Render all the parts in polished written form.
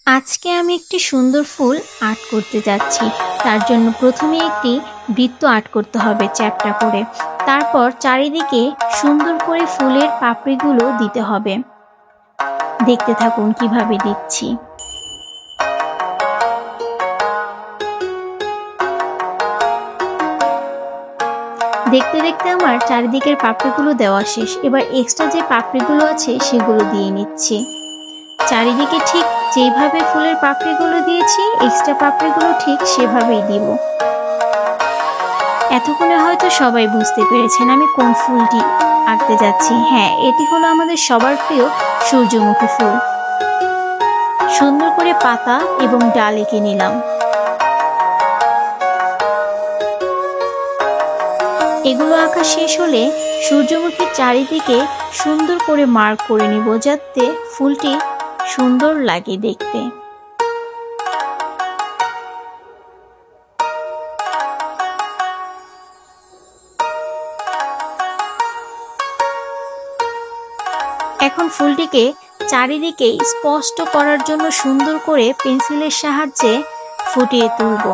আজকে আমি একটি সুন্দর ফুল আর্ট করতে যাচ্ছি। তার জন্য প্রথমে একটি বৃত্ত আর্ট করতে হবে চ্যাপ্টা করে। তারপর চারিদিকে সুন্দর করে ফুলের পাপড়িগুলো দিতে হবে। দেখতে থাকুন কিভাবে দিচ্ছি। দেখতে দেখতে আমার চারিদিকের পাপড়িগুলো দেওয়া শেষ। এবার এক্সট্রা যে পাপড়িগুলো আছে সেগুলো দিয়ে নিচ্ছি। চারিদিকে ঠিক যেভাবে ফুলের পাপড়িগুলো দিয়েছি, এক্সট্রা পাপড়িগুলো ঠিক সেভাবেই দিব। এতক্ষণে হয়তো সবাই বুঝতে পেরেছেন আমি কোন ফুলটি আঁকতে যাচ্ছি। হ্যাঁ, এটি হলো আমাদের সবার প্রিয় সূর্যমুখী ফুল। সুন্দর করে পাতা এবং ডাল এঁকে নিলাম। এগুলো আঁকা শেষ হলে সূর্যমুখীর চারিদিকে সুন্দর করে মার্ক করে নিব, যাতে ফুলটি সুন্দর লাগে দেখতে। এখন ফুলটিকে চারিদিকে স্পষ্ট করার জন্য সুন্দর করে পেন্সিলের সাহায্যে ফুটিয়ে তুলব।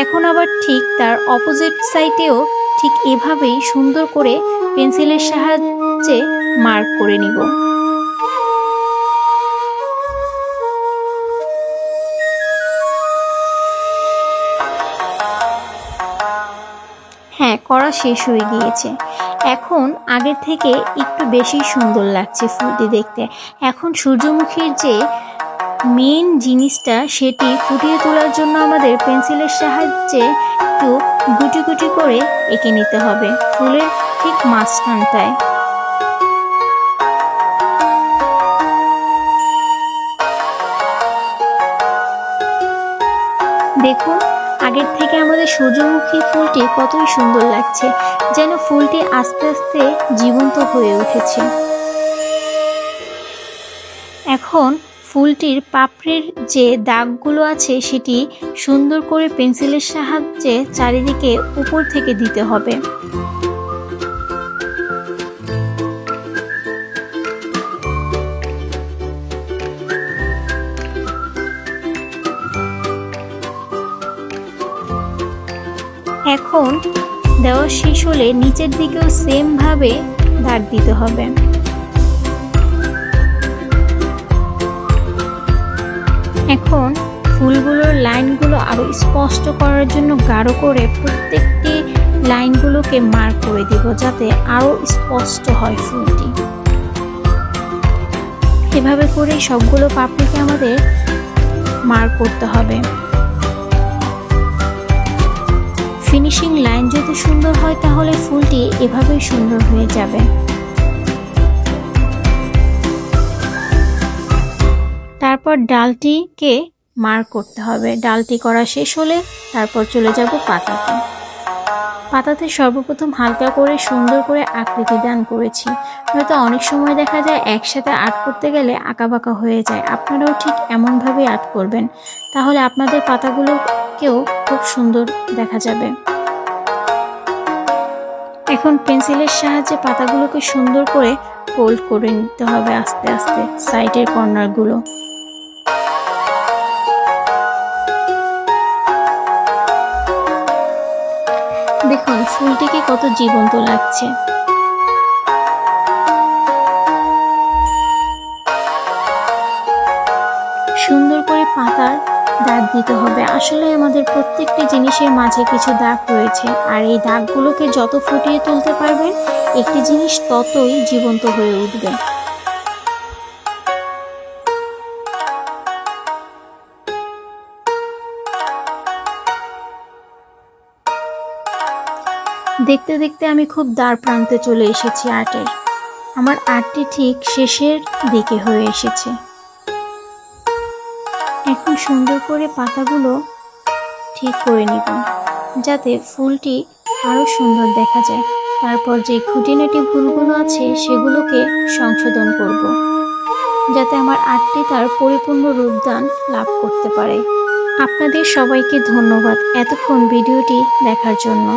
এখন আবার ঠিক তার অপোজিট সাইডেও ঠিক এভাবেই সুন্দর করে পেন্সিলের সাহায্যে মার্ক করে নিব। হ্যাঁ, করা শেষ হয়ে গিয়েছে। এখন আগের থেকে একটু বেশি সুন্দর লাগছে ফুলটি দেখতে। এখন সূর্যমুখীর যে মেইন জিনিসটা সেটি ফুটিয়ে তোলার জন্য আমাদের পেন্সিলের সাহায্যে একটু গুটি গুটি করে এঁকে নিতে হবে ফুলের ঠিক মাঝখানটায়। দেখুন, আগের থেকে আমাদের সূর্যমুখী ফুলটি কতই সুন্দর লাগছে, যেন ফুলটি আস্তে আস্তে জীবন্ত হয়ে উঠেছে। এখন ফুলটির পাপড়ির যে দাগগুলো আছে সেটি সুন্দর করে পেন্সিলের সাহায্যে চারিদিকে উপর থেকে দিতে হবে। এখন দেওয়া শেষ হলে নিচের দিকেও সেম ভাবে দাগ দিতে হবে। এখন ফুলগুলোর লাইনগুলো আরো স্পষ্ট করার জন্য গাঢ় করে প্রত্যেকটি লাইনগুলোকে মার্ক করে দিব, যাতে আরো স্পষ্ট হয় ফুলটি। এভাবে করে সবগুলো পাপড়িকে আমাদের মার্ক করতে হবে। ফিনিশিং লাইন যদি সুন্দর হয় তাহলে ফুলটি এভাবেই সুন্দর হয়ে যাবে। তারপর ডালটিকে মার্ক করতে হবে। ডালটি করা শেষ হলে তারপর চলে যাব পাতাতে। পাতাতে সর্বপ্রথম হালকা করে সুন্দর করে আকৃতি দান করেছি। হয়তো অনেক সময় দেখা যায় একসাথে আর্ট করতে গেলে আঁকাবাঁকা হয়ে যায়। আপনারাও ঠিক এমনভাবে আর্ট করবেন, তাহলে আপনাদের পাতাগুলোকেও খুব সুন্দর দেখা যাবে। এখন পেন্সিলের সাহায্যে পাতাগুলোকে সুন্দর করে ফোল্ড করে নিতে হবে আস্তে আস্তে সাইডের কর্নারগুলো। দেখুন ফুলটিকে কত জীবন্ত লাগছে। সুন্দর করে পাতার দাগ দিতে হবে। আসলে আমাদের প্রত্যেকটি জিনিসের মাঝে কিছু দাগ রয়েছে, আর এই দাগগুলোকে যত ফুটিয়ে তুলতে পারবেন একটি জিনিস ততই জীবন্ত হয়ে উঠবে। দেখতে দেখতে আমি খুব দ্বার প্রান্তে চলে এসেছি আর্টের। আমার আর্টটি ঠিক শেষের দিকে হয়ে এসেছে। এখন সুন্দর করে পাতাগুলো ঠিক করে নিব, যাতে ফুলটি আরো সুন্দর দেখা যায়। তারপর যে খুঁটিনাটি ভুলগুলো আছে সেগুলোকে সংশোধন করব, যাতে আমার আর্টটি তার পরিপূর্ণ রূপদান লাভ করতে পারে। আপনাদের সবাইকে ধন্যবাদ এতক্ষণ ভিডিওটি দেখার জন্য।